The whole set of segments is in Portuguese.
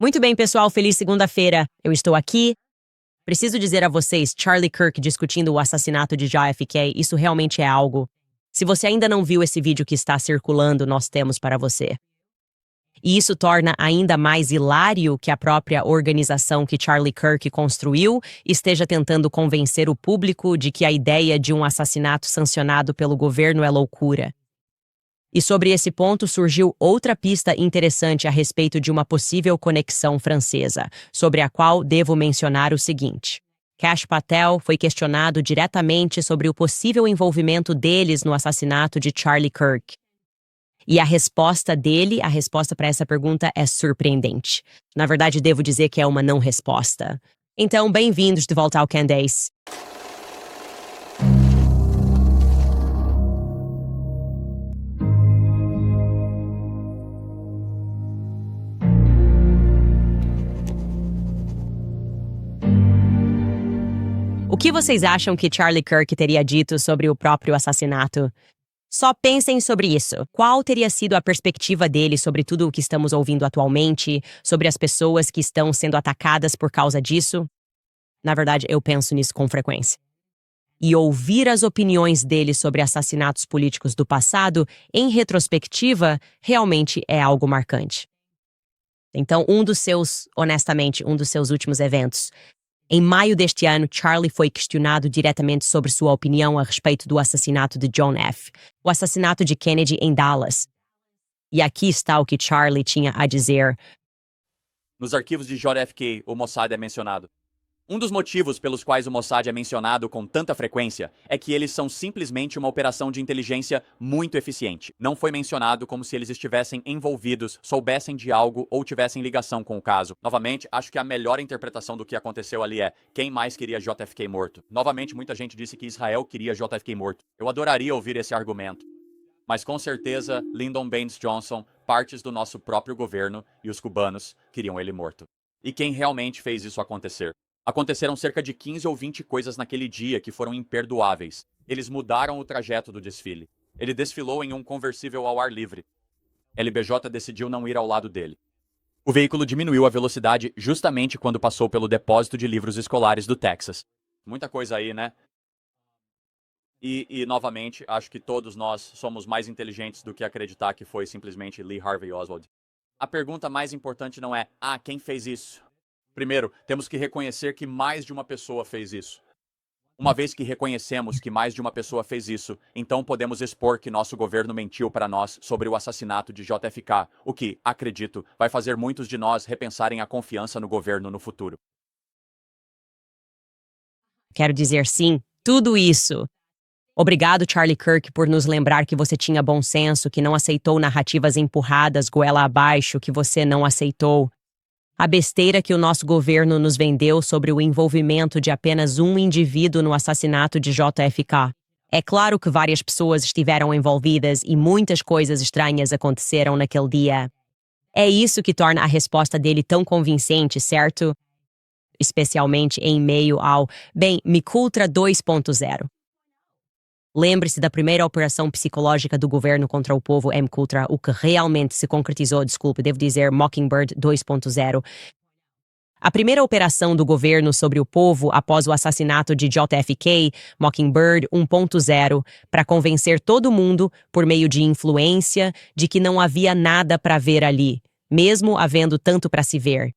Muito bem, pessoal, feliz segunda-feira. Eu estou aqui. Preciso dizer a vocês, Charlie Kirk discutindo o assassinato de JFK, isso realmente é algo. Se você ainda não viu esse vídeo que está circulando, nós temos para você. E isso torna ainda mais hilário que a própria organização que Charlie Kirk construiu esteja tentando convencer o público de que a ideia de um assassinato sancionado pelo governo é loucura. E sobre esse ponto surgiu outra pista interessante a respeito de uma possível conexão francesa, sobre a qual devo mencionar o seguinte. Kash Patel foi questionado diretamente sobre o possível envolvimento deles no assassinato de Charlie Kirk. E a resposta para essa pergunta é surpreendente. Na verdade, devo dizer que é uma não resposta. Então, bem-vindos de volta ao Candace. O que vocês acham que Charlie Kirk teria dito sobre o próprio assassinato? Só pensem sobre isso. Qual teria sido a perspectiva dele sobre tudo o que estamos ouvindo atualmente, sobre as pessoas que estão sendo atacadas por causa disso? Na verdade, eu penso nisso com frequência. E ouvir as opiniões dele sobre assassinatos políticos do passado, em retrospectiva, realmente é algo marcante. Então, honestamente, um dos seus últimos eventos. Em maio deste ano, Charlie foi questionado diretamente sobre sua opinião a respeito do assassinato de John F., o assassinato de Kennedy em Dallas. E aqui está o que Charlie tinha a dizer. Nos arquivos de JFK, o Mossad é mencionado. Um dos motivos pelos quais o Mossad é mencionado com tanta frequência é que eles são simplesmente uma operação de inteligência muito eficiente. Não foi mencionado como se eles estivessem envolvidos, soubessem de algo ou tivessem ligação com o caso. Novamente, acho que a melhor interpretação do que aconteceu ali é quem mais queria JFK morto. Novamente, muita gente disse que Israel queria JFK morto. Eu adoraria ouvir esse argumento. Mas com certeza, Lyndon Baines Johnson, partes do nosso próprio governo e os cubanos queriam ele morto. E quem realmente fez isso acontecer? Aconteceram cerca de 15 ou 20 coisas naquele dia que foram imperdoáveis. Eles mudaram o trajeto do desfile. Ele desfilou em um conversível ao ar livre. LBJ decidiu não ir ao lado dele. O veículo diminuiu a velocidade justamente quando passou pelo depósito de livros escolares do Texas. Muita coisa aí, né? E novamente, acho que todos nós somos mais inteligentes do que acreditar que foi simplesmente Lee Harvey Oswald. A pergunta mais importante não é, quem fez isso? Primeiro, temos que reconhecer que mais de uma pessoa fez isso. Uma vez que reconhecemos que mais de uma pessoa fez isso, então podemos expor que nosso governo mentiu para nós sobre o assassinato de JFK, o que, acredito, vai fazer muitos de nós repensarem a confiança no governo no futuro. Quero dizer sim, tudo isso. Obrigado, Charlie Kirk, por nos lembrar que você tinha bom senso, que não aceitou narrativas empurradas goela abaixo, que você não aceitou. A besteira que o nosso governo nos vendeu sobre o envolvimento de apenas um indivíduo no assassinato de JFK. É claro que várias pessoas estiveram envolvidas e muitas coisas estranhas aconteceram naquele dia. É isso que torna a resposta dele tão convincente, certo? Especialmente em meio ao, MKUltra 2.0. Lembre-se da primeira operação psicológica do governo contra o povo MKUltra, o que realmente se concretizou, devo dizer, Mockingbird 2.0. A primeira operação do governo sobre o povo após o assassinato de JFK, Mockingbird 1.0, para convencer todo mundo, por meio de influência, de que não havia nada para ver ali, mesmo havendo tanto para se ver.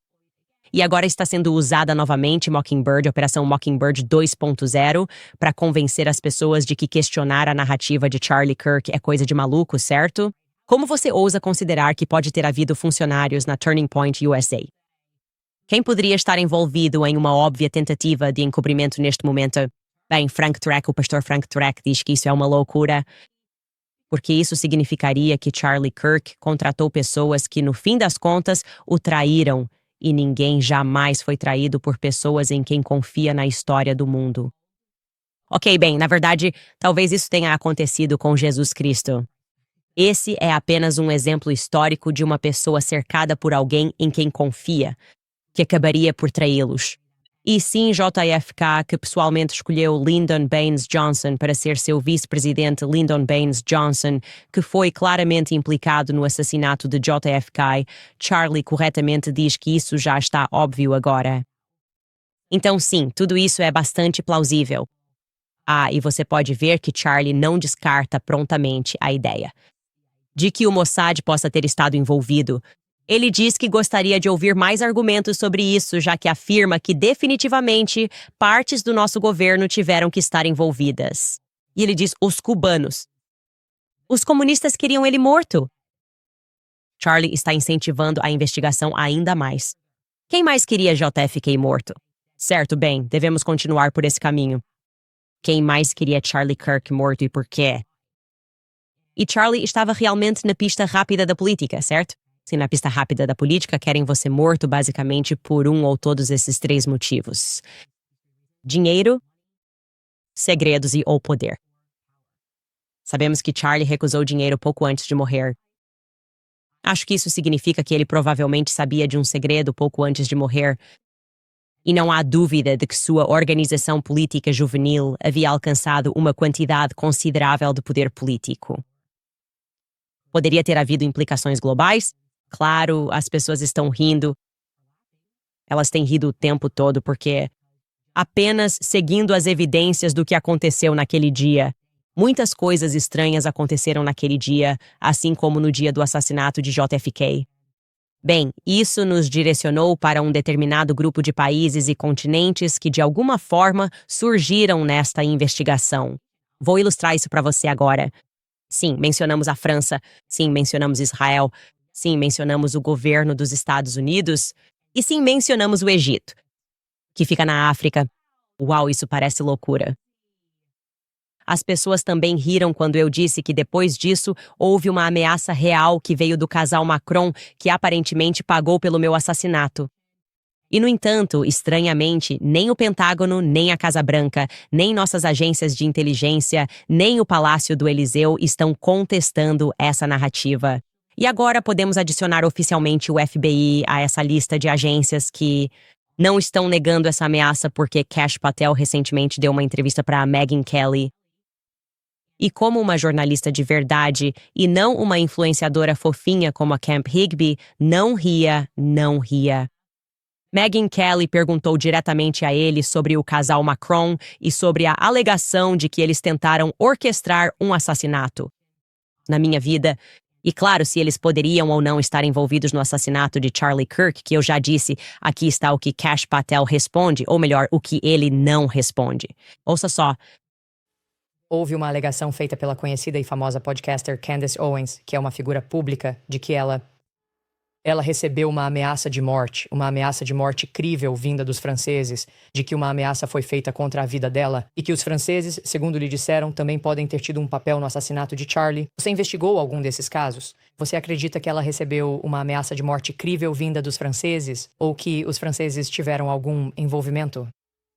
E agora está sendo usada novamente Operação Mockingbird 2.0, para convencer as pessoas de que questionar a narrativa de Charlie Kirk é coisa de maluco, certo? Como você ousa considerar que pode ter havido funcionários na Turning Point USA? Quem poderia estar envolvido em uma óbvia tentativa de encobrimento neste momento? O pastor Frank Turek diz que isso é uma loucura, porque isso significaria que Charlie Kirk contratou pessoas que, no fim das contas, o traíram. E ninguém jamais foi traído por pessoas em quem confia na história do mundo. Na verdade, talvez isso tenha acontecido com Jesus Cristo. Esse é apenas um exemplo histórico de uma pessoa cercada por alguém em quem confia, que acabaria por traí-los. E sim, JFK, que pessoalmente escolheu Lyndon Baines Johnson para ser seu vice-presidente, Lyndon Baines Johnson, que foi claramente implicado no assassinato de JFK, Charlie corretamente diz que isso já está óbvio agora. Então sim, tudo isso é bastante plausível. E você pode ver que Charlie não descarta prontamente a ideia de que o Mossad possa ter estado envolvido. Ele diz que gostaria de ouvir mais argumentos sobre isso, já que afirma que definitivamente partes do nosso governo tiveram que estar envolvidas. E ele diz, os cubanos. Os comunistas queriam ele morto. Charlie está incentivando a investigação ainda mais. Quem mais queria JFK morto? Certo, bem, devemos continuar por esse caminho. Quem mais queria Charlie Kirk morto e por quê? E Charlie estava realmente na pista rápida da política, certo? Se na pista rápida da política querem você morto basicamente por um ou todos esses três motivos. Dinheiro, segredos e ou poder. Sabemos que Charlie recusou dinheiro pouco antes de morrer. Acho que isso significa que ele provavelmente sabia de um segredo pouco antes de morrer. E não há dúvida de que sua organização política juvenil havia alcançado uma quantidade considerável de poder político. Poderia ter havido implicações globais? Claro, as pessoas estão rindo. Elas têm rido o tempo todo porque, apenas seguindo as evidências do que aconteceu naquele dia, muitas coisas estranhas aconteceram naquele dia, assim como no dia do assassinato de JFK. Bem, isso nos direcionou para um determinado grupo de países e continentes que, de alguma forma, surgiram nesta investigação. Vou ilustrar isso para você agora. Sim, mencionamos a França. Sim, mencionamos Israel. Sim, mencionamos o governo dos Estados Unidos. E sim, mencionamos o Egito, que fica na África. Uau, isso parece loucura. As pessoas também riram quando eu disse que depois disso houve uma ameaça real que veio do casal Macron, que aparentemente pagou pelo meu assassinato. E, no entanto, estranhamente, nem o Pentágono, nem a Casa Branca, nem nossas agências de inteligência, nem o Palácio do Eliseu estão contestando essa narrativa. E agora podemos adicionar oficialmente o FBI a essa lista de agências que não estão negando essa ameaça porque Kash Patel recentemente deu uma entrevista para a Megyn Kelly. E como uma jornalista de verdade e não uma influenciadora fofinha como a Camp Higby, não ria. Megyn Kelly perguntou diretamente a ele sobre o casal Macron e sobre a alegação de que eles tentaram orquestrar um assassinato. Na minha vida, e claro, se eles poderiam ou não estar envolvidos no assassinato de Charlie Kirk, que eu já disse, aqui está o que Kash Patel responde, ou melhor, o que ele não responde. Ouça só. Houve uma alegação feita pela conhecida e famosa podcaster Candace Owens, que é uma figura pública, de que ela recebeu uma ameaça de morte crível vinda dos franceses, de que uma ameaça foi feita contra a vida dela, e que os franceses, segundo lhe disseram, também podem ter tido um papel no assassinato de Charlie. Você investigou algum desses casos? Você acredita que ela recebeu uma ameaça de morte crível vinda dos franceses? Ou que os franceses tiveram algum envolvimento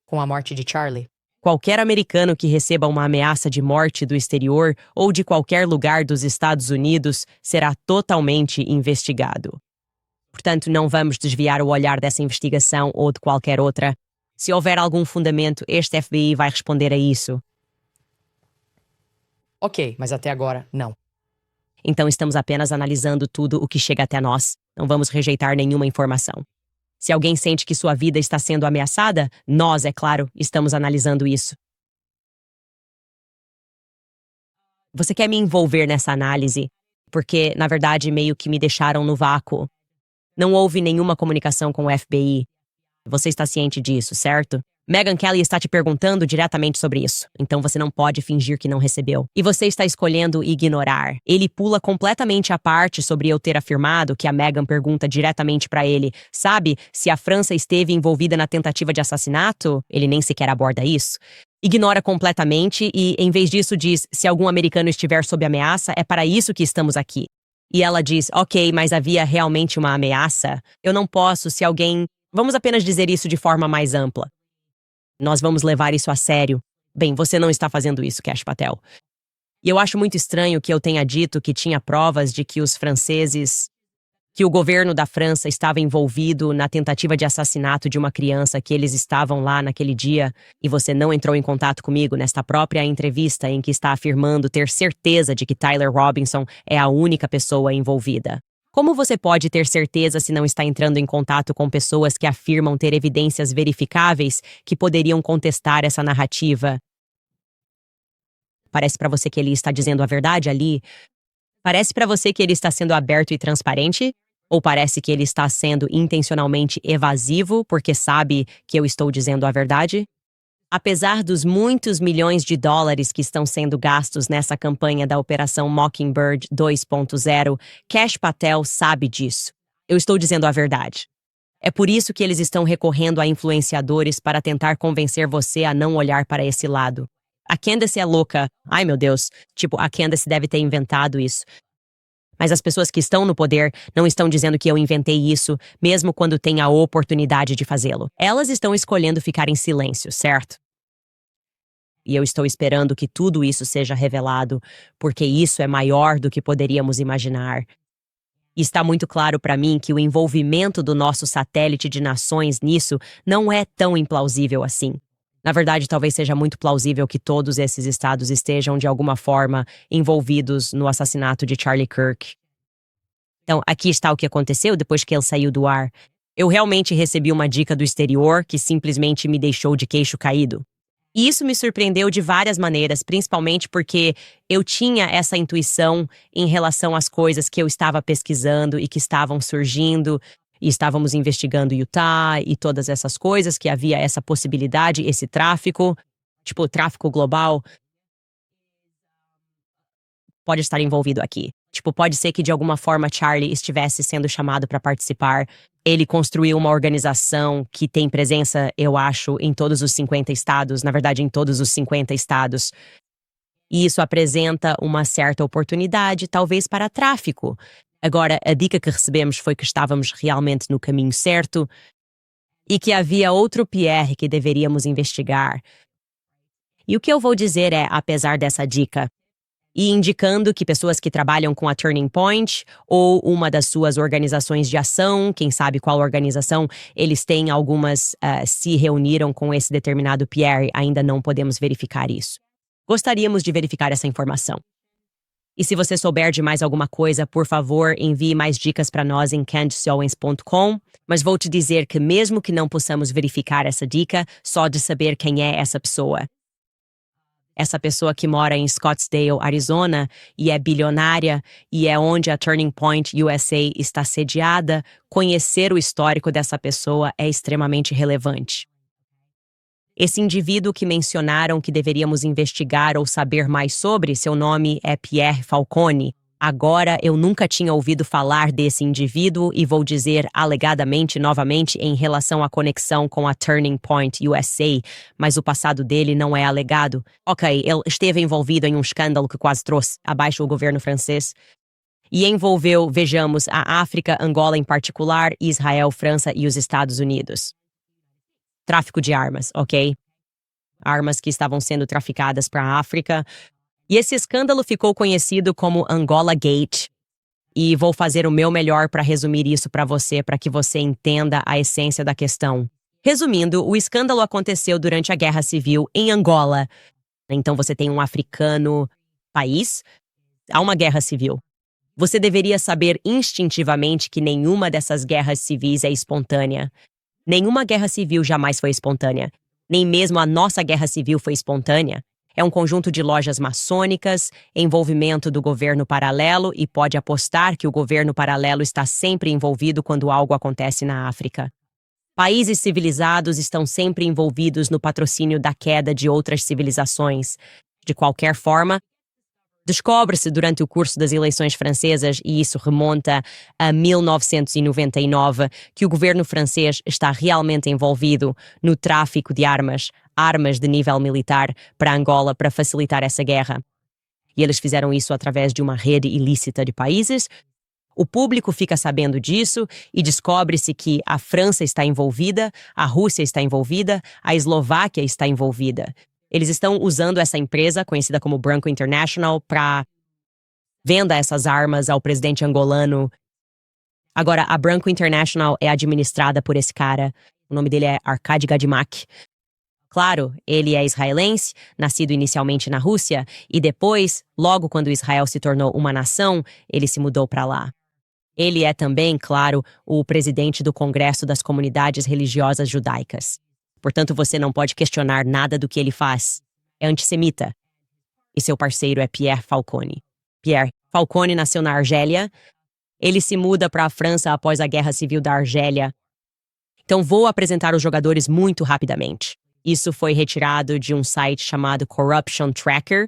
com a morte de Charlie? Qualquer americano que receba uma ameaça de morte do exterior ou de qualquer lugar dos Estados Unidos será totalmente investigado. Portanto, não vamos desviar o olhar dessa investigação ou de qualquer outra. Se houver algum fundamento, este FBI vai responder a isso. Ok, mas até agora, não. Então estamos apenas analisando tudo o que chega até nós. Não vamos rejeitar nenhuma informação. Se alguém sente que sua vida está sendo ameaçada, nós, é claro, estamos analisando isso. Você quer me envolver nessa análise? Porque, na verdade, meio que me deixaram no vácuo. Não houve nenhuma comunicação com o FBI. Você está ciente disso, certo? Megyn Kelly está te perguntando diretamente sobre isso, então você não pode fingir que não recebeu. E você está escolhendo ignorar. Ele pula completamente a parte sobre eu ter afirmado que a Megyn pergunta diretamente para ele, sabe, se a França esteve envolvida na tentativa de assassinato? Ele nem sequer aborda isso. Ignora completamente e, em vez disso, diz, se algum americano estiver sob ameaça, é para isso que estamos aqui. E ela diz, ok, mas havia realmente uma ameaça? Eu não posso, se alguém... Vamos apenas dizer isso de forma mais ampla. Nós vamos levar isso a sério. Bem, você não está fazendo isso, Kash Patel. E eu acho muito estranho que eu tenha dito que tinha provas de que os franceses... que o governo da França estava envolvido na tentativa de assassinato de uma criança, que eles estavam lá naquele dia e você não entrou em contato comigo nesta própria entrevista em que está afirmando ter certeza de que Tyler Robinson é a única pessoa envolvida. Como você pode ter certeza se não está entrando em contato com pessoas que afirmam ter evidências verificáveis que poderiam contestar essa narrativa? Parece para você que ele está dizendo a verdade ali? Parece para você que ele está sendo aberto e transparente? Ou parece que ele está sendo intencionalmente evasivo porque sabe que eu estou dizendo a verdade? Apesar dos muitos milhões de dólares que estão sendo gastos nessa campanha da Operação Mockingbird 2.0, Kash Patel sabe disso. Eu estou dizendo a verdade. É por isso que eles estão recorrendo a influenciadores para tentar convencer você a não olhar para esse lado. A Candace é louca. Ai, meu Deus. Tipo, a Candace deve ter inventado isso. Mas as pessoas que estão no poder não estão dizendo que eu inventei isso, mesmo quando têm a oportunidade de fazê-lo. Elas estão escolhendo ficar em silêncio, certo? E eu estou esperando que tudo isso seja revelado, porque isso é maior do que poderíamos imaginar. E está muito claro para mim que o envolvimento do nosso satélite de nações nisso não é tão implausível assim. Na verdade, talvez seja muito plausível que todos esses estados estejam, de alguma forma, envolvidos no assassinato de Charlie Kirk. Então, aqui está o que aconteceu depois que ele saiu do ar. Eu realmente recebi uma dica do exterior que simplesmente me deixou de queixo caído. E isso me surpreendeu de várias maneiras, principalmente porque eu tinha essa intuição em relação às coisas que eu estava pesquisando e que estavam surgindo. E estávamos investigando Utah e todas essas coisas, que havia essa possibilidade, esse tráfico, tipo, tráfico global, pode estar envolvido aqui. Tipo, pode ser que de alguma forma Charlie estivesse sendo chamado para participar. Ele construiu uma organização que tem presença, eu acho, em todos os 50 estados, na verdade, em todos os 50 estados. E isso apresenta uma certa oportunidade, talvez, para tráfico. Agora, a dica que recebemos foi que estávamos realmente no caminho certo e que havia outro Pierre que deveríamos investigar. E o que eu vou dizer é, apesar dessa dica, e indicando que pessoas que trabalham com a Turning Point ou uma das suas organizações de ação, quem sabe qual organização, eles têm algumas, se reuniram com esse determinado Pierre, ainda não podemos verificar isso. Gostaríamos de verificar essa informação. E se você souber de mais alguma coisa, por favor, envie mais dicas para nós em candiceowens.com. Mas vou te dizer que mesmo que não possamos verificar essa dica, só de saber quem é essa pessoa que mora em Scottsdale, Arizona, e é bilionária, e é onde a Turning Point USA está sediada, conhecer o histórico dessa pessoa é extremamente relevante. Esse indivíduo que mencionaram que deveríamos investigar ou saber mais sobre, seu nome é Pierre Falcone. Agora, eu nunca tinha ouvido falar desse indivíduo e vou dizer alegadamente novamente em relação à conexão com a Turning Point USA, mas o passado dele não é alegado. Ok, ele esteve envolvido em um escândalo que quase trouxe abaixo o governo francês e envolveu, vejamos, a África, Angola em particular, Israel, França e os Estados Unidos. Tráfico de armas, ok? Armas que estavam sendo traficadas para a África. E esse escândalo ficou conhecido como Angola Gate. E vou fazer o meu melhor para resumir isso para você, para que você entenda a essência da questão. Resumindo, o escândalo aconteceu durante a Guerra Civil em Angola. Então você tem um africano país, há uma guerra civil. Você deveria saber instintivamente que nenhuma dessas guerras civis é espontânea. Nenhuma guerra civil jamais foi espontânea. Nem mesmo a nossa guerra civil foi espontânea. É um conjunto de lojas maçônicas, envolvimento do governo paralelo e pode apostar que o governo paralelo está sempre envolvido quando algo acontece na África. Países civilizados estão sempre envolvidos no patrocínio da queda de outras civilizações. De qualquer forma, descobre-se durante o curso das eleições francesas, e isso remonta a 1999, que o governo francês está realmente envolvido no tráfico de armas de nível militar para Angola para facilitar essa guerra. E eles fizeram isso através de uma rede ilícita de países. O público fica sabendo disso e descobre-se que a França está envolvida, a Rússia está envolvida, a Eslováquia está envolvida. Eles estão usando essa empresa, conhecida como Branco International, para venda essas armas ao presidente angolano Agora, a Branco International é administrada por esse cara. O nome dele é Arkady Gadimak. Claro, ele é israelense, nascido inicialmente na Rússia, e depois, logo quando Israel se tornou uma nação, ele se mudou para lá. Ele é também, claro, o presidente do Congresso das Comunidades Religiosas Judaicas. Portanto, você não pode questionar nada do que ele faz. É antissemita. E seu parceiro é Pierre Falcone. Pierre Falcone nasceu na Argélia. Ele se muda para a França após a Guerra Civil da Argélia. Então, vou apresentar os jogadores muito rapidamente. Isso foi retirado de um site chamado Corruption Tracker.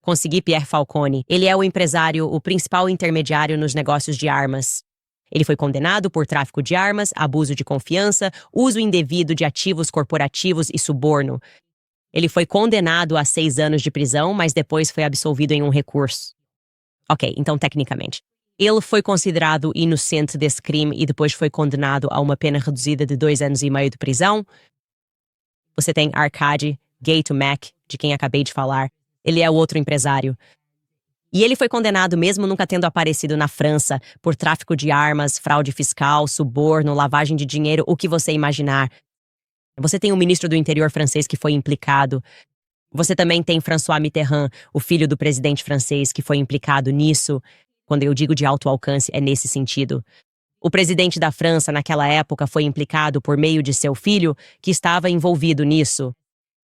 Consegui Pierre Falcone. Ele é o empresário, o principal intermediário nos negócios de armas. Ele foi condenado por tráfico de armas, abuso de confiança, uso indevido de ativos corporativos e suborno. Ele foi condenado a 6 anos de prisão, mas depois foi absolvido em um recurso. Ok, então tecnicamente. Ele foi considerado inocente desse crime e depois foi condenado a uma pena reduzida de 2 anos e meio de prisão. Você tem Arkady Gadimak, de quem acabei de falar. Ele é o outro empresário. E ele foi condenado mesmo nunca tendo aparecido na França por tráfico de armas, fraude fiscal, suborno, lavagem de dinheiro, o que você imaginar. Você tem o ministro do interior francês que foi implicado. Você também tem François Mitterrand, o filho do presidente francês, que foi implicado nisso. Quando eu digo de alto alcance, é nesse sentido. O presidente da França, naquela época, foi implicado por meio de seu filho, que estava envolvido nisso.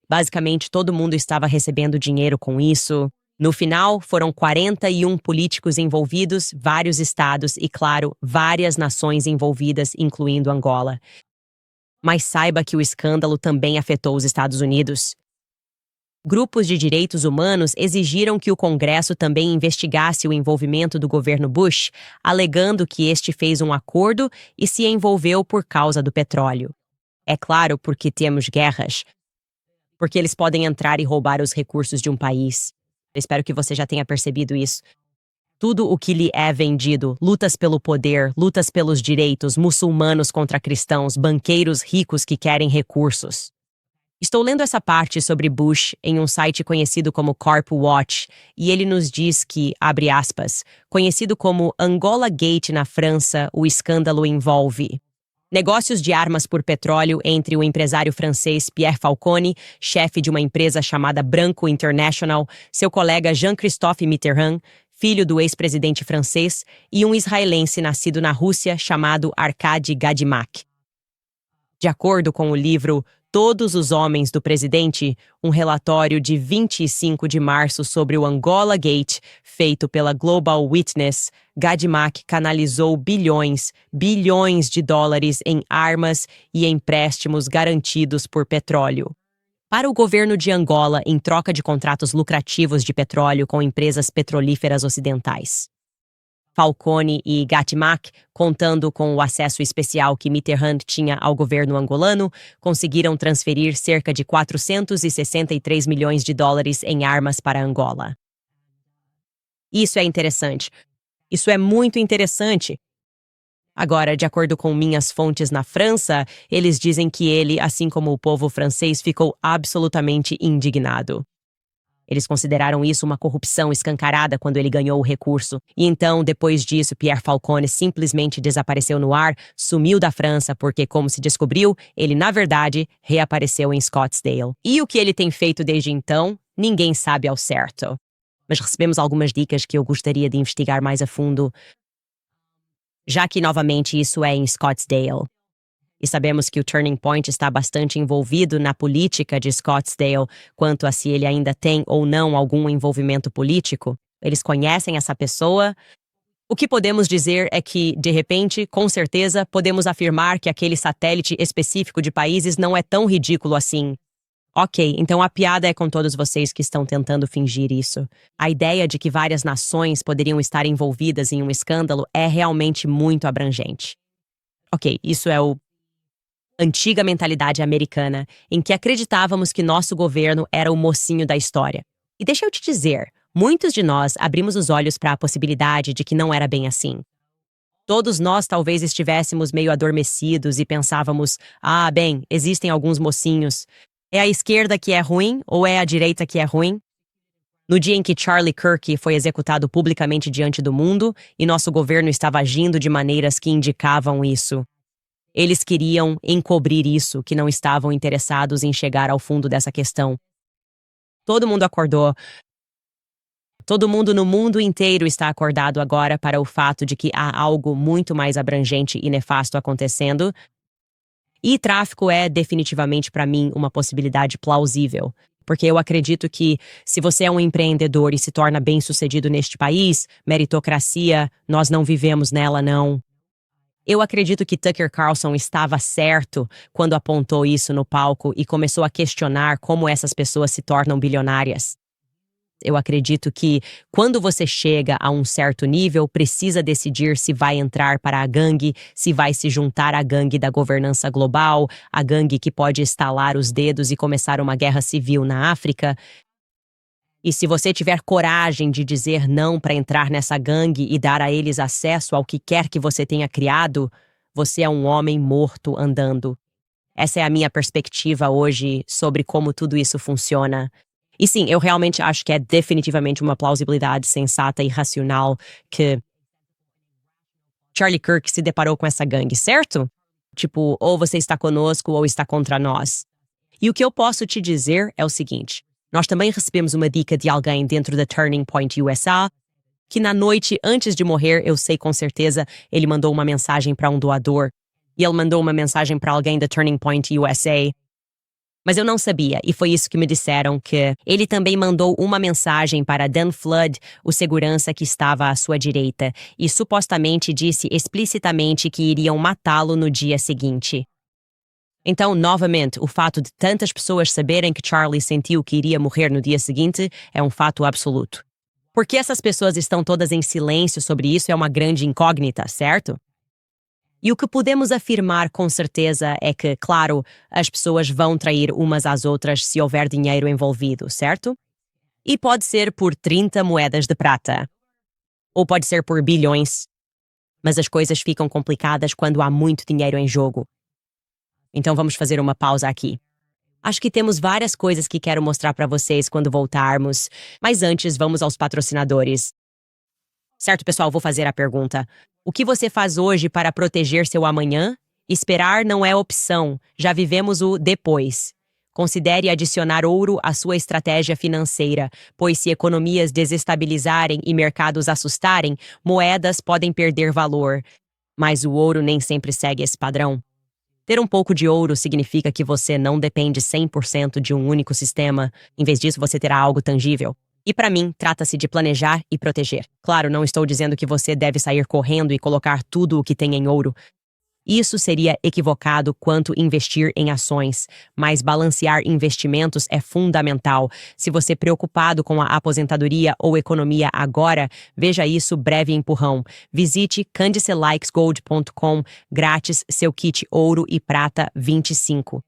Basicamente, todo mundo estava recebendo dinheiro com isso. No final, foram 41 políticos envolvidos, vários estados e, claro, várias nações envolvidas, incluindo Angola. Mas saiba que o escândalo também afetou os Estados Unidos. Grupos de direitos humanos exigiram que o Congresso também investigasse o envolvimento do governo Bush, alegando que este fez um acordo e se envolveu por causa do petróleo. É claro, porque temos guerras. Porque eles podem entrar e roubar os recursos de um país. Eu espero que você já tenha percebido isso. Tudo o que lhe é vendido, lutas pelo poder, lutas pelos direitos, muçulmanos contra cristãos, banqueiros ricos que querem recursos. Estou lendo essa parte sobre Bush em um site conhecido como Corp Watch, e ele nos diz que, abre aspas, conhecido como Angola Gate na França, o escândalo envolve negócios de armas por petróleo entre o empresário francês Pierre Falcone, chefe de uma empresa chamada Branco International, seu colega Jean-Christophe Mitterrand, filho do ex-presidente francês, e um israelense nascido na Rússia chamado Arkady Gadimak. De acordo com o livro Todos os Homens do Presidente, um relatório de 25 de março sobre o Angola Gate, feito pela Global Witness, Gadimak canalizou bilhões de dólares em armas e empréstimos garantidos por petróleo para o governo de Angola em troca de contratos lucrativos de petróleo com empresas petrolíferas ocidentais. Falcone e Gadimak, contando com o acesso especial que Mitterrand tinha ao governo angolano, conseguiram transferir cerca de 463 milhões de dólares em armas para Angola. Isso é interessante. Isso é muito interessante. Agora, de acordo com minhas fontes na França, eles dizem que ele, assim como o povo francês, ficou absolutamente indignado. Eles consideraram isso uma corrupção escancarada quando ele ganhou o recurso. E então, depois disso, Pierre Falcone simplesmente desapareceu no ar, sumiu da França, porque, como se descobriu, ele, na verdade, reapareceu em Scottsdale. E o que ele tem feito desde então, ninguém sabe ao certo. Mas recebemos algumas dicas que eu gostaria de investigar mais a fundo, já que, novamente, isso é em Scottsdale. E sabemos que o Turning Point está bastante envolvido na política de Scottsdale quanto a se ele ainda tem ou não algum envolvimento político. Eles conhecem essa pessoa. O que podemos dizer é que, de repente, com certeza, podemos afirmar que aquele satélite específico de países não é tão ridículo assim. Ok, então a piada é com todos vocês que estão tentando fingir isso. A ideia de que várias nações poderiam estar envolvidas em um escândalo é realmente muito abrangente. Ok, isso é o antiga mentalidade americana, em que acreditávamos que nosso governo era o mocinho da história. E deixa eu te dizer, muitos de nós abrimos os olhos para a possibilidade de que não era bem assim. Todos nós talvez estivéssemos meio adormecidos e pensávamos, bem, existem alguns mocinhos. É a esquerda que é ruim ou é a direita que é ruim? No dia em que Charlie Kirk foi executado publicamente diante do mundo e nosso governo estava agindo de maneiras que indicavam isso. Eles queriam encobrir isso, que não estavam interessados em chegar ao fundo dessa questão. Todo mundo acordou. Todo mundo no mundo inteiro está acordado agora para o fato de que há algo muito mais abrangente e nefasto acontecendo. E tráfico é definitivamente, para mim, uma possibilidade plausível. Porque eu acredito que, se você é um empreendedor e se torna bem-sucedido neste país, meritocracia, nós não vivemos nela, não. Eu acredito que Tucker Carlson estava certo quando apontou isso no palco e começou a questionar como essas pessoas se tornam bilionárias. Eu acredito que, quando você chega a um certo nível, precisa decidir se vai entrar para a gangue, se vai se juntar à gangue da governança global, a gangue que pode estalar os dedos e começar uma guerra civil na África. E se você tiver coragem de dizer não para entrar nessa gangue e dar a eles acesso ao que quer que você tenha criado, você é um homem morto andando. Essa é a minha perspectiva hoje sobre como tudo isso funciona. E sim, eu realmente acho que é definitivamente uma plausibilidade sensata e racional que Charlie Kirk se deparou com essa gangue, certo? Tipo, ou você está conosco ou está contra nós. E o que eu posso te dizer é o seguinte. Nós também recebemos uma dica de alguém dentro da Turning Point USA, que na noite antes de morrer, eu sei com certeza, ele mandou uma mensagem para um doador. E ele mandou uma mensagem para alguém da Turning Point USA. Mas eu não sabia, e foi isso que me disseram, que ele também mandou uma mensagem para Dan Flood, o segurança que estava à sua direita, e supostamente disse explicitamente que iriam matá-lo no dia seguinte. Então, novamente, o fato de tantas pessoas saberem que Charlie sentiu que iria morrer no dia seguinte é um fato absoluto. Porque essas pessoas estão todas em silêncio sobre isso é uma grande incógnita, certo? E o que podemos afirmar com certeza é que, claro, as pessoas vão trair umas às outras se houver dinheiro envolvido, certo? E pode ser por 30 moedas de prata. Ou pode ser por bilhões. Mas as coisas ficam complicadas quando há muito dinheiro em jogo. Então vamos fazer uma pausa aqui. Acho que temos várias coisas que quero mostrar para vocês quando voltarmos, mas antes vamos aos patrocinadores. Certo, pessoal, vou fazer a pergunta. O que você faz hoje para proteger seu amanhã? Esperar não é opção, já vivemos o depois. Considere adicionar ouro à sua estratégia financeira, pois se economias desestabilizarem e mercados assustarem, moedas podem perder valor. Mas o ouro nem sempre segue esse padrão. Ter um pouco de ouro significa que você não depende 100% de um único sistema. Em vez disso, você terá algo tangível. E para mim, trata-se de planejar e proteger. Claro, não estou dizendo que você deve sair correndo e colocar tudo o que tem em ouro. Isso seria equivocado quanto investir em ações, mas balancear investimentos é fundamental. Se você é preocupado com a aposentadoria ou economia agora, veja isso breve empurrão. Visite candicelikesgold.com, grátis seu kit ouro e prata 25.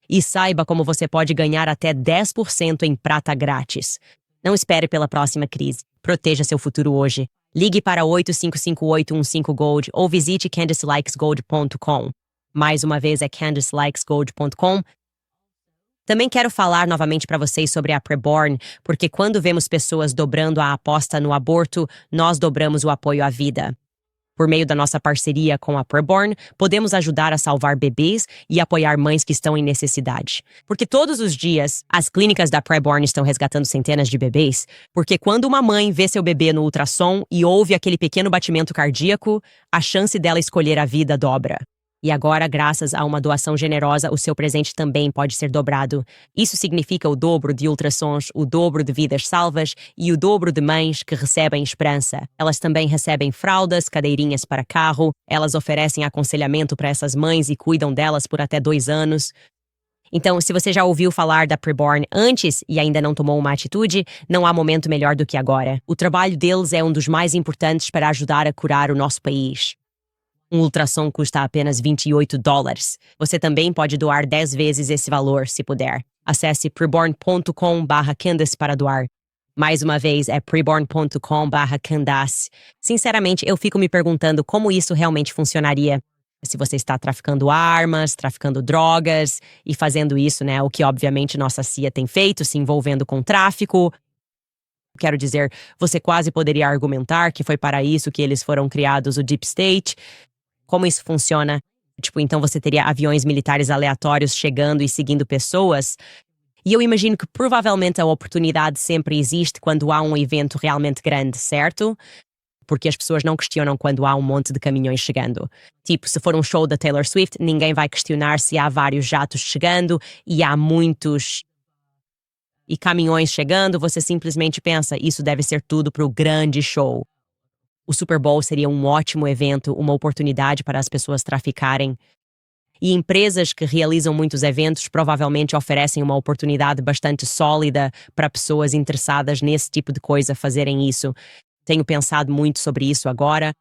E saiba como você pode ganhar até 10% em prata grátis. Não espere pela próxima crise. Proteja seu futuro hoje. Ligue para 855815 ou visite candicelikesgold.com. Mais uma vez é candicelikesgold.com. Também quero falar novamente para vocês sobre a Preborn, porque quando vemos pessoas dobrando a aposta no aborto, nós dobramos o apoio à vida. Por meio da nossa parceria com a Preborn, podemos ajudar a salvar bebês e apoiar mães que estão em necessidade. Porque todos os dias, as clínicas da Preborn estão resgatando centenas de bebês, porque quando uma mãe vê seu bebê no ultrassom e ouve aquele pequeno batimento cardíaco, a chance dela escolher a vida dobra. E agora, graças a uma doação generosa, o seu presente também pode ser dobrado. Isso significa o dobro de ultrassons, o dobro de vidas salvas e o dobro de mães que recebem esperança. Elas também recebem fraldas, cadeirinhas para carro, elas oferecem aconselhamento para essas mães e cuidam delas por até 2 anos. Então, se você já ouviu falar da Preborn antes e ainda não tomou uma atitude, não há momento melhor do que agora. O trabalho deles é um dos mais importantes para ajudar a curar o nosso país. Um ultrassom custa apenas $28. Você também pode doar 10 vezes esse valor, se puder. Acesse preborn.com/Candace para doar. Mais uma vez, é preborn.com/Candace. Sinceramente, eu fico me perguntando como isso realmente funcionaria. Se você está traficando armas, traficando drogas e fazendo isso, né? O que obviamente nossa CIA tem feito, se envolvendo com tráfico. Quero dizer, você quase poderia argumentar que foi para isso que eles foram criados, o Deep State. Como isso funciona? Tipo, então você teria aviões militares aleatórios chegando e seguindo pessoas? E eu imagino que provavelmente a oportunidade sempre existe quando há um evento realmente grande, certo? Porque as pessoas não questionam quando há um monte de caminhões chegando. Tipo, se for um show da Taylor Swift, ninguém vai questionar se há vários jatos chegando e há muitos e caminhões chegando, você simplesmente pensa, isso deve ser tudo para o grande show. O Super Bowl seria um ótimo evento, uma oportunidade para as pessoas traficarem. E empresas que realizam muitos eventos provavelmente oferecem uma oportunidade bastante sólida para pessoas interessadas nesse tipo de coisa fazerem isso. Tenho pensado muito sobre isso agora.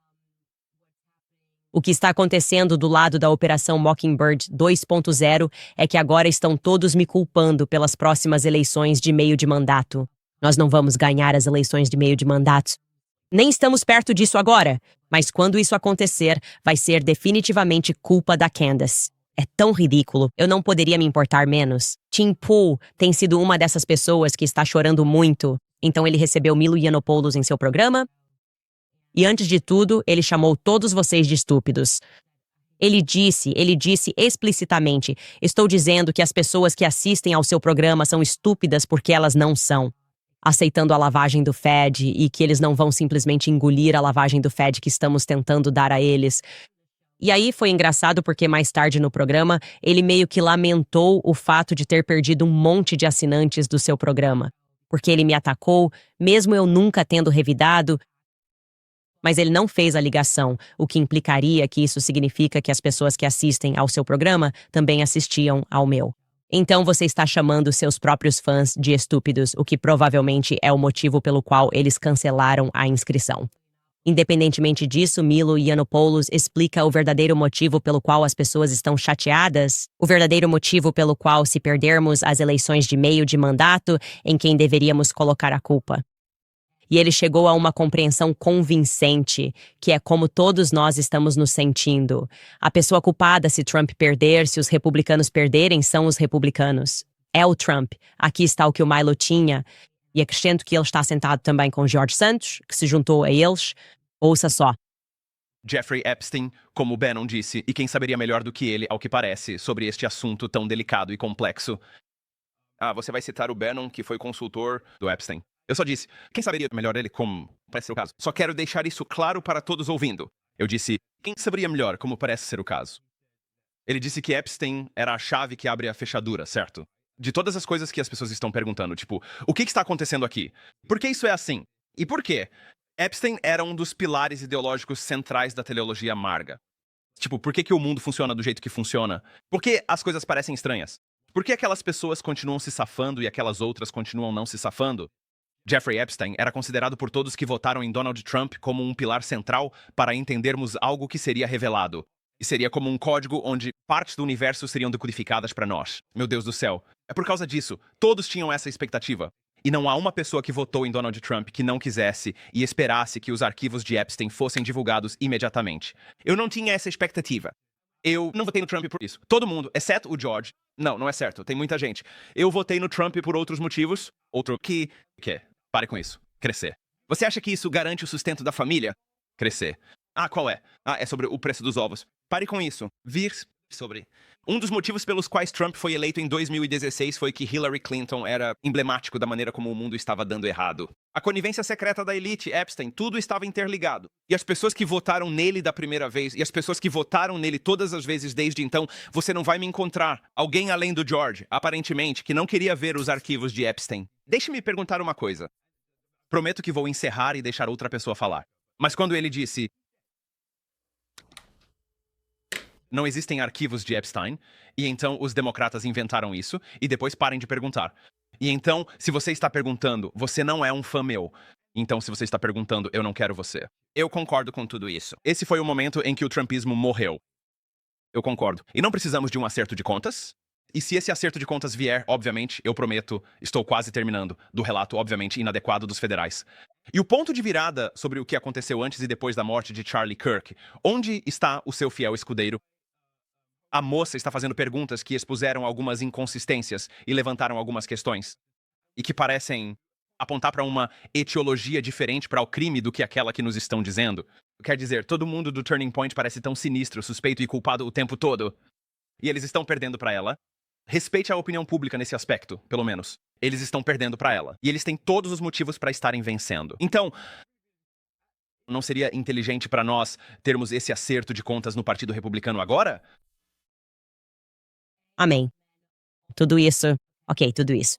O que está acontecendo do lado da Operação Mockingbird 2.0 é que agora estão todos me culpando pelas próximas eleições de meio de mandato. Nós não vamos ganhar as eleições de meio de mandato. Nem estamos perto disso agora, mas quando isso acontecer, vai ser definitivamente culpa da Candace. É tão ridículo, eu não poderia me importar menos. Tim Pool tem sido uma dessas pessoas que está chorando muito, então ele recebeu Milo Yiannopoulos em seu programa. E antes de tudo, ele chamou todos vocês de estúpidos. Ele disse explicitamente, estou dizendo que as pessoas que assistem ao seu programa são estúpidas porque elas não são. Aceitando a lavagem do Fed e que eles não vão simplesmente engolir a lavagem do Fed que estamos tentando dar a eles. E aí foi engraçado porque mais tarde no programa, ele meio que lamentou o fato de ter perdido um monte de assinantes do seu programa. Porque ele me atacou, mesmo eu nunca tendo revidado, mas ele não fez a ligação, o que implicaria que isso significa que as pessoas que assistem ao seu programa também assistiam ao meu. Então você está chamando seus próprios fãs de estúpidos, o que provavelmente é o motivo pelo qual eles cancelaram a inscrição. Independentemente disso, Milo Yiannopoulos explica o verdadeiro motivo pelo qual as pessoas estão chateadas, o verdadeiro motivo pelo qual, se perdermos as eleições de meio de mandato, em quem deveríamos colocar a culpa. E ele chegou a uma compreensão convincente, que é como todos nós estamos nos sentindo. A pessoa culpada se Trump perder, se os republicanos perderem, são os republicanos. É o Trump. Aqui está o que o Milo tinha. E acrescento que ele está sentado também com George Santos, que se juntou a eles. Ouça só. Jeffrey Epstein, como Bannon disse, e quem saberia melhor do que ele, ao que parece, sobre este assunto tão delicado e complexo. Você vai citar o Bannon, que foi consultor do Epstein. Eu só disse, quem saberia melhor ele como parece ser o caso? Só quero deixar isso claro para todos ouvindo. Eu disse, quem saberia melhor como parece ser o caso? Ele disse que Epstein era a chave que abre a fechadura, certo? De todas as coisas que as pessoas estão perguntando, tipo, o que está acontecendo aqui? Por que isso é assim? E por quê? Epstein era um dos pilares ideológicos centrais da teleologia amarga. Tipo, por que o mundo funciona do jeito que funciona? Por que as coisas parecem estranhas? Por que aquelas pessoas continuam se safando e aquelas outras continuam não se safando? Jeffrey Epstein era considerado por todos que votaram em Donald Trump como um pilar central para entendermos algo que seria revelado. E seria como um código onde partes do universo seriam decodificadas para nós. Meu Deus do céu. É por causa disso. Todos tinham essa expectativa. E não há uma pessoa que votou em Donald Trump que não quisesse e esperasse que os arquivos de Epstein fossem divulgados imediatamente. Eu não tinha essa expectativa. Eu não votei no Trump por isso. Todo mundo, exceto o George. Não é certo. Tem muita gente. Eu votei no Trump por outros motivos. Outro que... Pare com isso. Crescer. Você acha que isso garante o sustento da família? Crescer. Qual é? É sobre o preço dos ovos. Pare com isso. Vir sobre... Um dos motivos pelos quais Trump foi eleito em 2016 foi que Hillary Clinton era emblemático da maneira como o mundo estava dando errado. A conivência secreta da elite, Epstein, tudo estava interligado. E as pessoas que votaram nele da primeira vez, e as pessoas que votaram nele todas as vezes desde então, você não vai me encontrar alguém além do George, aparentemente, que não queria ver os arquivos de Epstein. Deixe-me perguntar uma coisa. Prometo que vou encerrar e deixar outra pessoa falar. Mas quando ele disse... Não existem arquivos de Epstein, e então os democratas inventaram isso, e depois parem de perguntar. E então, se você está perguntando, você não é um fã meu. Então, se você está perguntando, eu não quero você. Eu concordo com tudo isso. Esse foi o momento em que o trumpismo morreu. Eu concordo. E não precisamos de um acerto de contas? E se esse acerto de contas vier, obviamente, eu prometo, estou quase terminando, do relato obviamente inadequado dos federais. E o ponto de virada sobre o que aconteceu antes e depois da morte de Charlie Kirk, onde está o seu fiel escudeiro? A moça está fazendo perguntas que expuseram algumas inconsistências e levantaram algumas questões. E que parecem apontar para uma etiologia diferente para o crime do que aquela que nos estão dizendo. Quer dizer, todo mundo do Turning Point parece tão sinistro, suspeito e culpado o tempo todo. E eles estão perdendo para ela. Respeite a opinião pública nesse aspecto, pelo menos. Eles estão perdendo para ela. E eles têm todos os motivos para estarem vencendo. Então, não seria inteligente para nós termos esse acerto de contas no Partido Republicano agora? Amém. Tudo isso. Ok, tudo isso.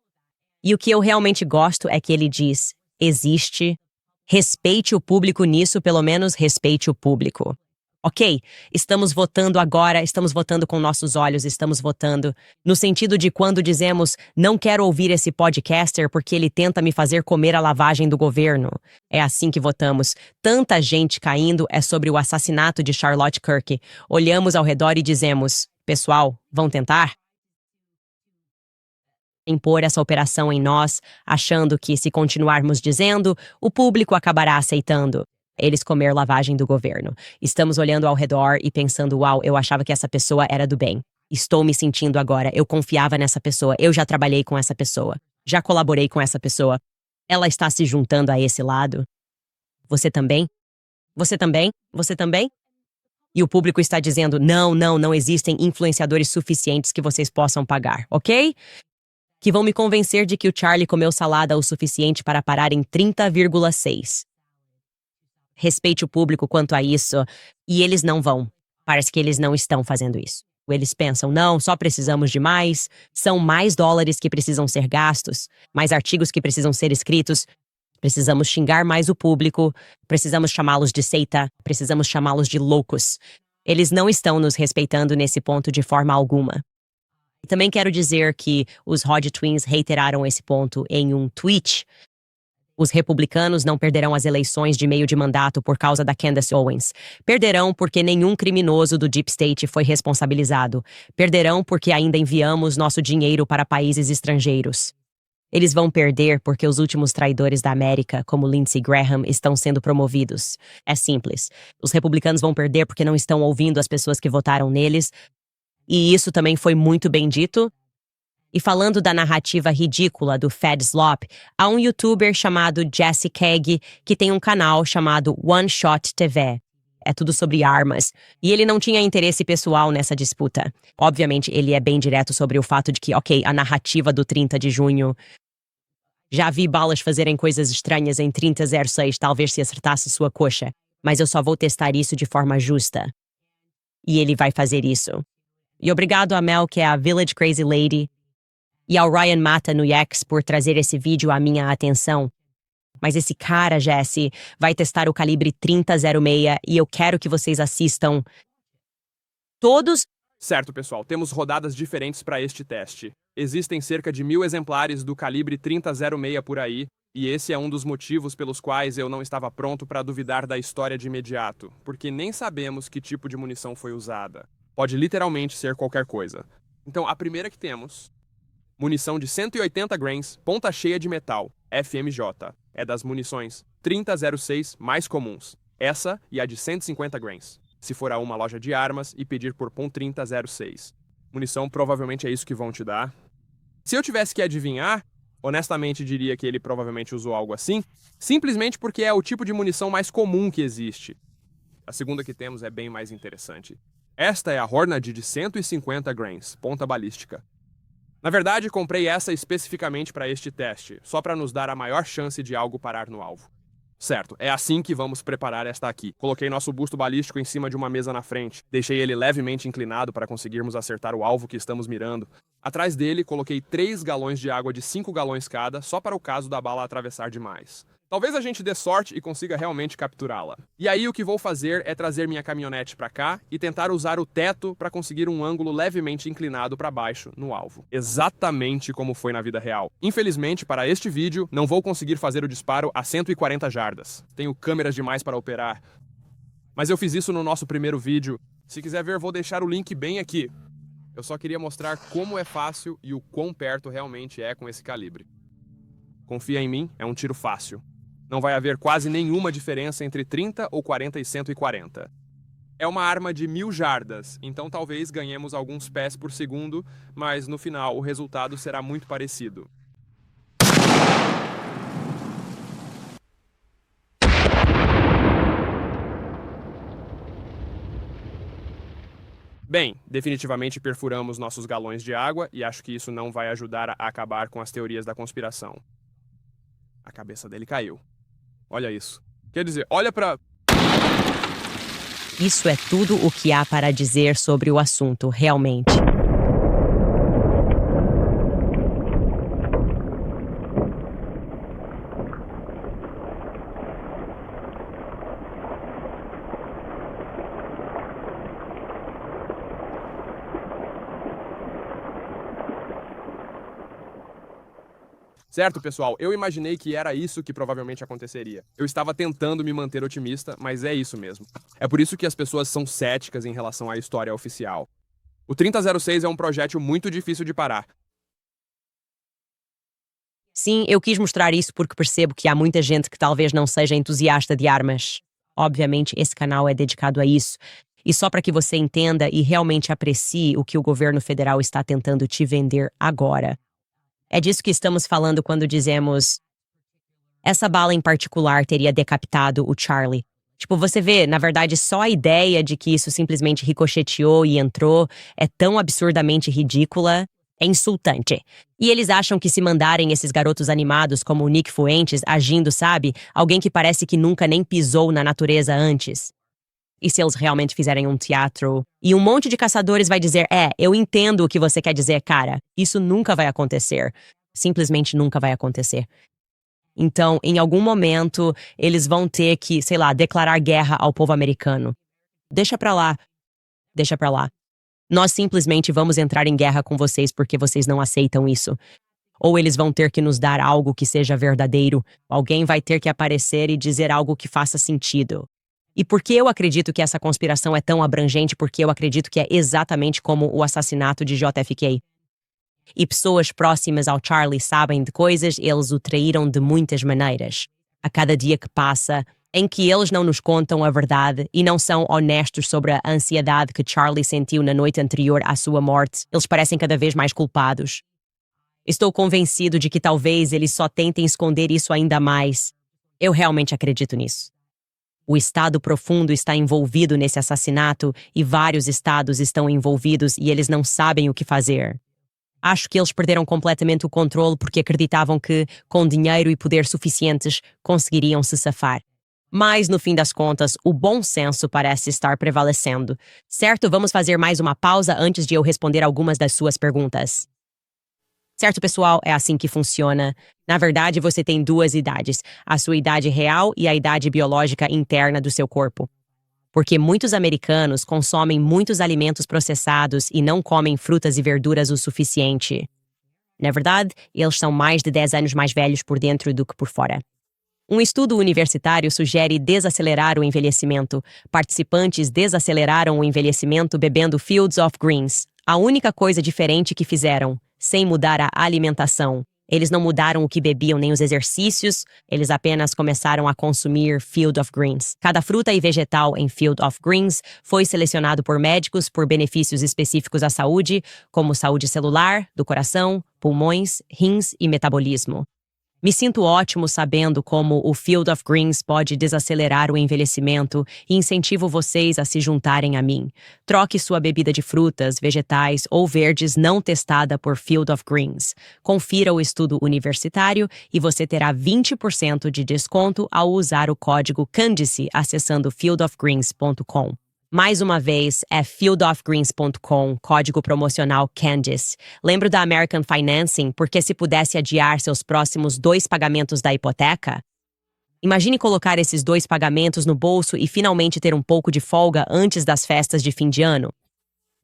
E o que eu realmente gosto é que ele diz: existe. Respeite o público nisso, pelo menos respeite o público. Ok, estamos votando agora, estamos votando com nossos olhos, estamos votando no sentido de quando dizemos não quero ouvir esse podcaster porque ele tenta me fazer comer a lavagem do governo. É assim que votamos. Tanta gente caindo é sobre o assassinato de Charlotte Kirk. Olhamos ao redor e dizemos: pessoal, vão tentar? Impor essa operação em nós, achando que, se continuarmos dizendo, o público acabará aceitando eles comer lavagem do governo. Estamos olhando ao redor e pensando: uau, eu achava que essa pessoa era do bem. Estou me sentindo agora, eu confiava nessa pessoa, eu já trabalhei com essa pessoa, já colaborei com essa pessoa. Ela está se juntando a esse lado. Você também? Você também? Você também? E o público está dizendo: não existem influenciadores suficientes que vocês possam pagar, ok? Que vão me convencer de que o Charlie comeu salada o suficiente para parar em 30,6. Respeite o público quanto a isso, e eles não vão. Parece que eles não estão fazendo isso. Eles pensam: não, só precisamos de mais, são mais dólares que precisam ser gastos, mais artigos que precisam ser escritos, precisamos xingar mais o público, precisamos chamá-los de seita, precisamos chamá-los de loucos. Eles não estão nos respeitando nesse ponto de forma alguma. Também quero dizer que os Hodge Twins reiteraram esse ponto em um tweet. Os republicanos não perderão as eleições de meio de mandato por causa da Candace Owens. Perderão porque nenhum criminoso do Deep State foi responsabilizado. Perderão porque ainda enviamos nosso dinheiro para países estrangeiros. Eles vão perder porque os últimos traidores da América, como Lindsey Graham, estão sendo promovidos. É simples. Os republicanos vão perder porque não estão ouvindo as pessoas que votaram neles. E isso também foi muito bem dito. E falando da narrativa ridícula do Fed Slop, há um youtuber chamado Jesse Keg que tem um canal chamado One Shot TV. É tudo sobre armas. E ele não tinha interesse pessoal nessa disputa. Obviamente, ele é bem direto sobre o fato de que, ok, a narrativa do 30 de junho... Já vi balas fazerem coisas estranhas em 30,06, talvez se acertasse sua coxa. Mas eu só vou testar isso de forma justa. E ele vai fazer isso. E obrigado a Mel, que é a Village Crazy Lady, e ao Ryan Mata no X por trazer esse vídeo à minha atenção. Mas esse cara, Jesse, vai testar o calibre 3006 e eu quero que vocês assistam todos. Certo, pessoal, temos rodadas diferentes para este teste. Existem cerca de 1000 exemplares do calibre 3006 por aí, e esse é um dos motivos pelos quais eu não estava pronto para duvidar da história de imediato, porque nem sabemos que tipo de munição foi usada. Pode literalmente ser qualquer coisa. Então, a primeira que temos, munição de 180 grains, ponta cheia de metal, FMJ. É das munições 3006 mais comuns. Essa e a de 150 grains, se for a uma loja de armas e pedir por .3006. Munição provavelmente é isso que vão te dar. Se eu tivesse que adivinhar, honestamente diria que ele provavelmente usou algo assim, simplesmente porque é o tipo de munição mais comum que existe. A segunda que temos é bem mais interessante. Esta é a Hornady de 150 grains, ponta balística. Na verdade, comprei essa especificamente para este teste, só para nos dar a maior chance de algo parar no alvo. Certo, é assim que vamos preparar esta aqui. Coloquei nosso busto balístico em cima de uma mesa na frente, deixei ele levemente inclinado para conseguirmos acertar o alvo que estamos mirando. Atrás dele, coloquei 3 galões de água de 5 galões cada, só para o caso da bala atravessar demais. Talvez a gente dê sorte e consiga realmente capturá-la. E aí o que vou fazer é trazer minha caminhonete para cá e tentar usar o teto para conseguir um ângulo levemente inclinado para baixo no alvo. Exatamente como foi na vida real. Infelizmente, para este vídeo, não vou conseguir fazer o disparo a 140 jardas. Tenho câmeras demais para operar. Mas eu fiz isso no nosso primeiro vídeo. Se quiser ver, vou deixar o link bem aqui. Eu só queria mostrar como é fácil e o quão perto realmente é com esse calibre. Confia em mim, é um tiro fácil. Não vai haver quase nenhuma diferença entre 30 ou 40 e 140. É uma arma de 1000 jardas, então talvez ganhemos alguns pés por segundo, mas no final o resultado será muito parecido. Bem, definitivamente perfuramos nossos galões de água e acho que isso não vai ajudar a acabar com as teorias da conspiração. A cabeça dele caiu. Olha isso. Quer dizer, olha pra... Isso é tudo o que há para dizer sobre o assunto, realmente. Certo, pessoal, eu imaginei que era isso que provavelmente aconteceria. Eu estava tentando me manter otimista, mas é isso mesmo. É por isso que as pessoas são céticas em relação à história oficial. O 3006 é um projétil muito difícil de parar. Sim, eu quis mostrar isso porque percebo que há muita gente que talvez não seja entusiasta de armas. Obviamente, esse canal é dedicado a isso. E só para que você entenda e realmente aprecie o que o governo federal está tentando te vender agora. É disso que estamos falando quando dizemos essa bala em particular teria decapitado o Charlie. Tipo, você vê, na verdade, só a ideia de que isso simplesmente ricocheteou e entrou é tão absurdamente ridícula, é insultante. E eles acham que se mandarem esses garotos animados como o Nick Fuentes agindo, sabe? Alguém que parece que nunca nem pisou na natureza antes. E se eles realmente fizerem um teatro? E um monte de caçadores vai dizer, eu entendo o que você quer dizer, cara. Isso nunca vai acontecer. Simplesmente nunca vai acontecer. Então, em algum momento, eles vão ter que, sei lá, declarar guerra ao povo americano. Deixa pra lá. Deixa pra lá. Nós simplesmente vamos entrar em guerra com vocês porque vocês não aceitam isso. Ou eles vão ter que nos dar algo que seja verdadeiro. Alguém vai ter que aparecer e dizer algo que faça sentido. E por que eu acredito que essa conspiração é tão abrangente? Porque eu acredito que é exatamente como o assassinato de JFK. E pessoas próximas ao Charlie sabem de coisas, eles o traíram de muitas maneiras. A cada dia que passa, em que eles não nos contam a verdade e não são honestos sobre a ansiedade que Charlie sentiu na noite anterior à sua morte, eles parecem cada vez mais culpados. Estou convencido de que talvez eles só tentem esconder isso ainda mais. Eu realmente acredito nisso. O Estado profundo está envolvido nesse assassinato e vários estados estão envolvidos e eles não sabem o que fazer. Acho que eles perderam completamente o controle porque acreditavam que, com dinheiro e poder suficientes, conseguiriam se safar. Mas, no fim das contas, o bom senso parece estar prevalecendo. Certo, vamos fazer mais uma pausa antes de eu responder algumas das suas perguntas. Certo, pessoal, é assim que funciona. Na verdade, você tem duas idades, a sua idade real e a idade biológica interna do seu corpo. Porque muitos americanos consomem muitos alimentos processados e não comem frutas e verduras o suficiente. Na verdade, eles são mais de 10 anos mais velhos por dentro do que por fora. Um estudo universitário sugere desacelerar o envelhecimento. Participantes desaceleraram o envelhecimento bebendo Fields of Greens. A única coisa diferente que fizeram, sem mudar a alimentação. Eles não mudaram o que bebiam nem os exercícios, eles apenas começaram a consumir Field of Greens. Cada fruta e vegetal em Field of Greens foi selecionado por médicos por benefícios específicos à saúde, como saúde celular, do coração, pulmões, rins e metabolismo. Me sinto ótimo sabendo como o Field of Greens pode desacelerar o envelhecimento e incentivo vocês a se juntarem a mim. Troque sua bebida de frutas, vegetais ou verdes não testada por Field of Greens. Confira o estudo universitário e você terá 20% de desconto ao usar o código CANDICE acessando fieldofgreens.com. Mais uma vez, é fieldofgreens.com, código promocional Candice. Lembro da American Financing, porque se pudesse adiar seus próximos 2 pagamentos da hipoteca? Imagine colocar esses 2 pagamentos no bolso e finalmente ter um pouco de folga antes das festas de fim de ano.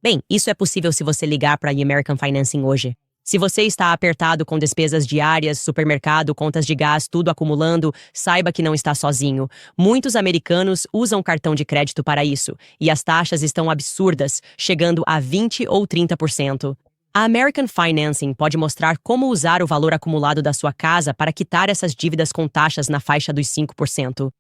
Bem, isso é possível se você ligar para a American Financing hoje. Se você está apertado com despesas diárias, supermercado, contas de gás, tudo acumulando, saiba que não está sozinho. Muitos americanos usam cartão de crédito para isso, e as taxas estão absurdas, chegando a 20% ou 30%. A American Financing pode mostrar como usar o valor acumulado da sua casa para quitar essas dívidas com taxas na faixa dos 5%.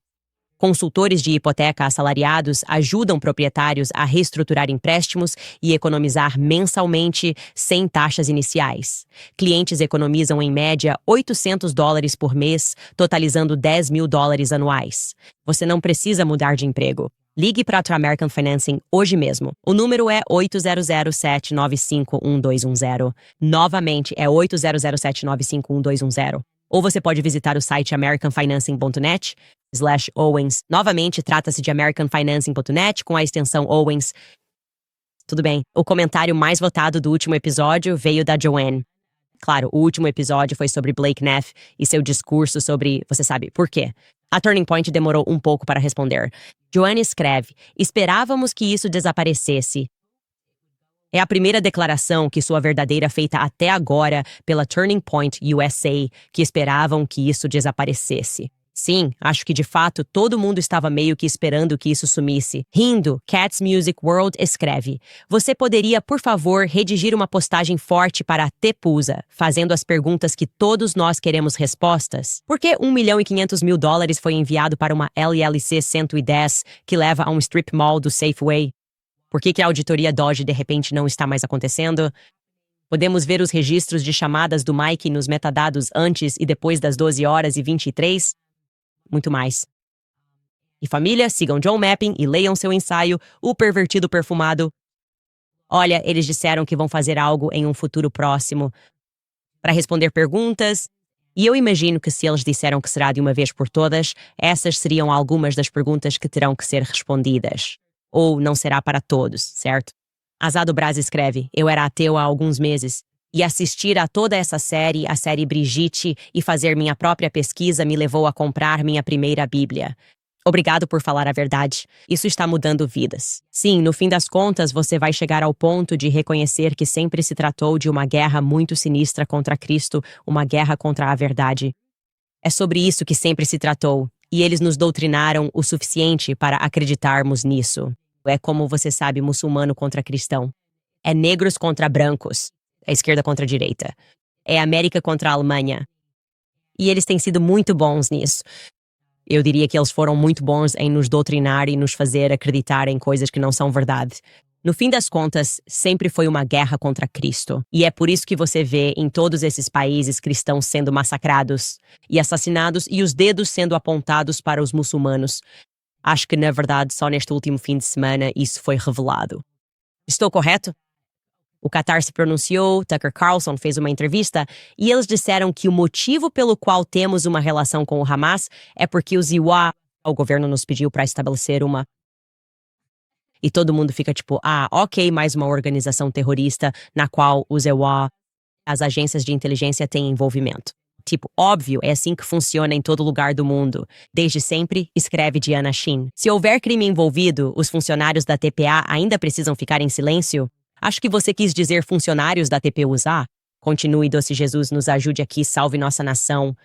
Consultores de hipoteca assalariados ajudam proprietários a reestruturar empréstimos e economizar mensalmente sem taxas iniciais. Clientes economizam em média $800 por mês, totalizando $10.000 anuais. Você não precisa mudar de emprego. Ligue para a American Financing hoje mesmo. O número é 8007951210. Novamente, é 8007951210. Ou você pode visitar o site americanfinancing.net/Owens. Novamente, trata-se de americanfinancing.net com a extensão Owens. Tudo bem. O comentário mais votado do último episódio veio da Joanne. Claro, o último episódio foi sobre Blake Neff e seu discurso sobre, você sabe, por quê. A Turning Point demorou um pouco para responder. Joanne escreve: esperávamos que isso desaparecesse. É a primeira declaração que sua verdadeira feita até agora pela Turning Point USA, que esperavam que isso desaparecesse. Sim, acho que de fato todo mundo estava meio que esperando que isso sumisse. Rindo, Cats Music World escreve: você poderia, por favor, redigir uma postagem forte para a Tepusa, fazendo as perguntas que todos nós queremos respostas? Por que $1.500.000 foi enviado para uma LLC 110 que leva a um strip mall do Safeway? Por que a auditoria Dodge de repente não está mais acontecendo? Podemos ver os registros de chamadas do Mike nos metadados antes e depois das 12h23? Muito mais. E família, sigam John Mapping e leiam seu ensaio, O Pervertido Perfumado. Olha, eles disseram que vão fazer algo em um futuro próximo para responder perguntas, e eu imagino que se eles disseram que será de uma vez por todas, essas seriam algumas das perguntas que terão que ser respondidas. Ou não será para todos, certo? Azado Braz escreve: eu era ateu há alguns meses. E assistir a toda essa série, a série Brigitte, e fazer minha própria pesquisa me levou a comprar minha primeira Bíblia. Obrigado por falar a verdade. Isso está mudando vidas. Sim, no fim das contas, você vai chegar ao ponto de reconhecer que sempre se tratou de uma guerra muito sinistra contra Cristo, uma guerra contra a verdade. É sobre isso que sempre se tratou, e eles nos doutrinaram o suficiente para acreditarmos nisso. É como você sabe, muçulmano contra cristão. É negros contra brancos. É esquerda contra a direita. É América contra a Alemanha. E eles têm sido muito bons nisso. Eu diria que eles foram muito bons em nos doutrinar e nos fazer acreditar em coisas que não são verdade. No fim das contas, sempre foi uma guerra contra Cristo. E é por isso que você vê em todos esses países cristãos sendo massacrados e assassinados e os dedos sendo apontados para os muçulmanos. Acho que, na verdade, só neste último fim de semana isso foi revelado. Estou correto? O Qatar se pronunciou, Tucker Carlson fez uma entrevista e eles disseram que o motivo pelo qual temos uma relação com o Hamas é porque o governo nos pediu para estabelecer uma. E todo mundo fica tipo, ok, mais uma organização terrorista na qual os as agências de inteligência têm envolvimento. Tipo, óbvio, é assim que funciona em todo lugar do mundo. Desde sempre, escreve Diana Shin. Se houver crime envolvido, os funcionários da TPA ainda precisam ficar em silêncio? Acho que você quis dizer funcionários da TPUSA. Continue, doce Jesus, nos ajude aqui, salve nossa nação.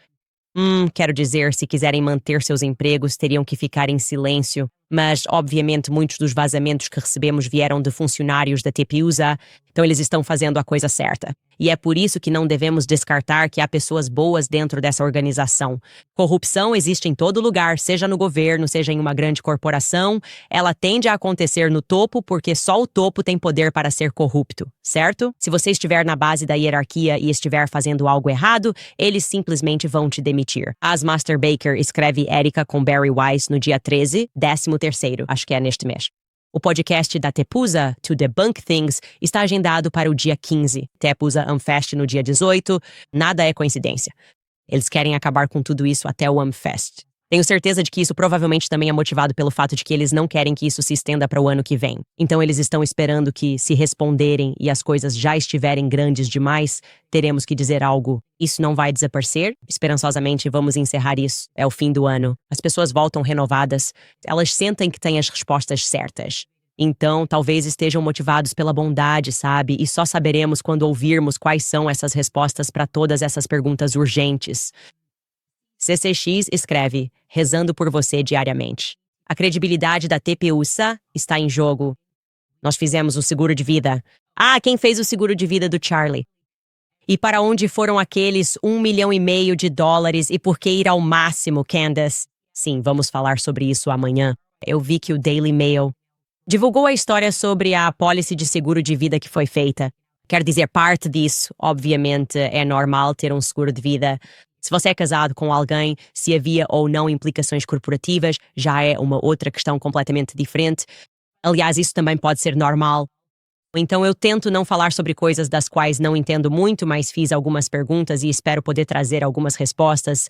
Quero dizer, se quiserem manter seus empregos, teriam que ficar em silêncio. Mas, obviamente, muitos dos vazamentos que recebemos vieram de funcionários da TPUSA, então eles estão fazendo a coisa certa. E é por isso que não devemos descartar que há pessoas boas dentro dessa organização. Corrupção existe em todo lugar, seja no governo, seja em uma grande corporação. Ela tende a acontecer no topo porque só o topo tem poder para ser corrupto, certo? Se você estiver na base da hierarquia e estiver fazendo algo errado, eles simplesmente vão te demitir. As Master Baker escreve Erika com Barry Weiss no dia 13, 13º, acho que é neste mês. O podcast da Tepusa, To Debunk Things, está agendado para o dia 15. Tepusa Amfest no dia 18. Nada é coincidência. Eles querem acabar com tudo isso até o Amfest. Tenho certeza de que isso provavelmente também é motivado pelo fato de que eles não querem que isso se estenda para o ano que vem. Então eles estão esperando que, se responderem e as coisas já estiverem grandes demais, teremos que dizer algo. Isso não vai desaparecer? Esperançosamente vamos encerrar isso. É o fim do ano. As pessoas voltam renovadas. Elas sentem que têm as respostas certas. Então, talvez estejam motivados pela bondade, sabe? E só saberemos quando ouvirmos quais são essas respostas para todas essas perguntas urgentes. CCX escreve, rezando por você diariamente. A credibilidade da TPUSA está em jogo. Nós fizemos o seguro de vida. Quem fez o seguro de vida do Charlie? E para onde foram aqueles $1,5 milhão e por que ir ao máximo, Candace? Sim, vamos falar sobre isso amanhã. Eu vi que o Daily Mail divulgou a história sobre a apólice de seguro de vida que foi feita. Quer dizer, parte disso, obviamente, é normal ter um seguro de vida. Se você é casado com alguém, se havia ou não implicações corporativas, já é uma outra questão completamente diferente. Aliás, isso também pode ser normal. Então eu tento não falar sobre coisas das quais não entendo muito, mas fiz algumas perguntas e espero poder trazer algumas respostas.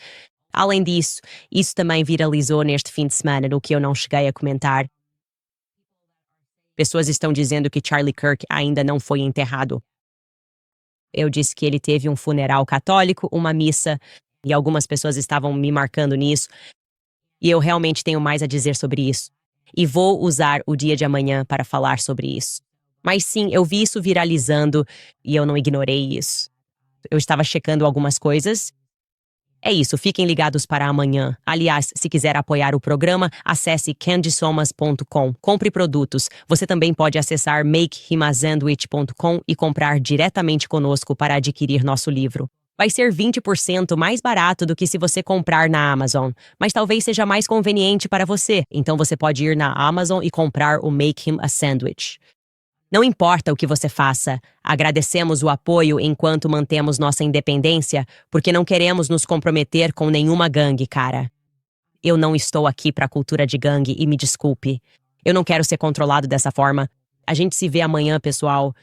Além disso, isso também viralizou neste fim de semana, no que eu não cheguei a comentar. Pessoas estão dizendo que Charlie Kirk ainda não foi enterrado. Eu disse que ele teve um funeral católico, uma missa, e algumas pessoas estavam me marcando nisso. E eu realmente tenho mais a dizer sobre isso. E vou usar o dia de amanhã para falar sobre isso. Mas sim, eu vi isso viralizando e eu não ignorei isso. Eu estava checando algumas coisas. É isso, fiquem ligados para amanhã. Aliás, se quiser apoiar o programa, acesse candysomas.com. Compre produtos. Você também pode acessar makehimazandwich.com e comprar diretamente conosco para adquirir nosso livro. Vai ser 20% mais barato do que se você comprar na Amazon, mas talvez seja mais conveniente para você. Então você pode ir na Amazon e comprar o Make Him a Sandwich. Não importa o que você faça, agradecemos o apoio enquanto mantemos nossa independência, porque não queremos nos comprometer com nenhuma gangue, cara. Eu não estou aqui para a cultura de gangue e me desculpe. Eu não quero ser controlado dessa forma. A gente se vê amanhã, pessoal.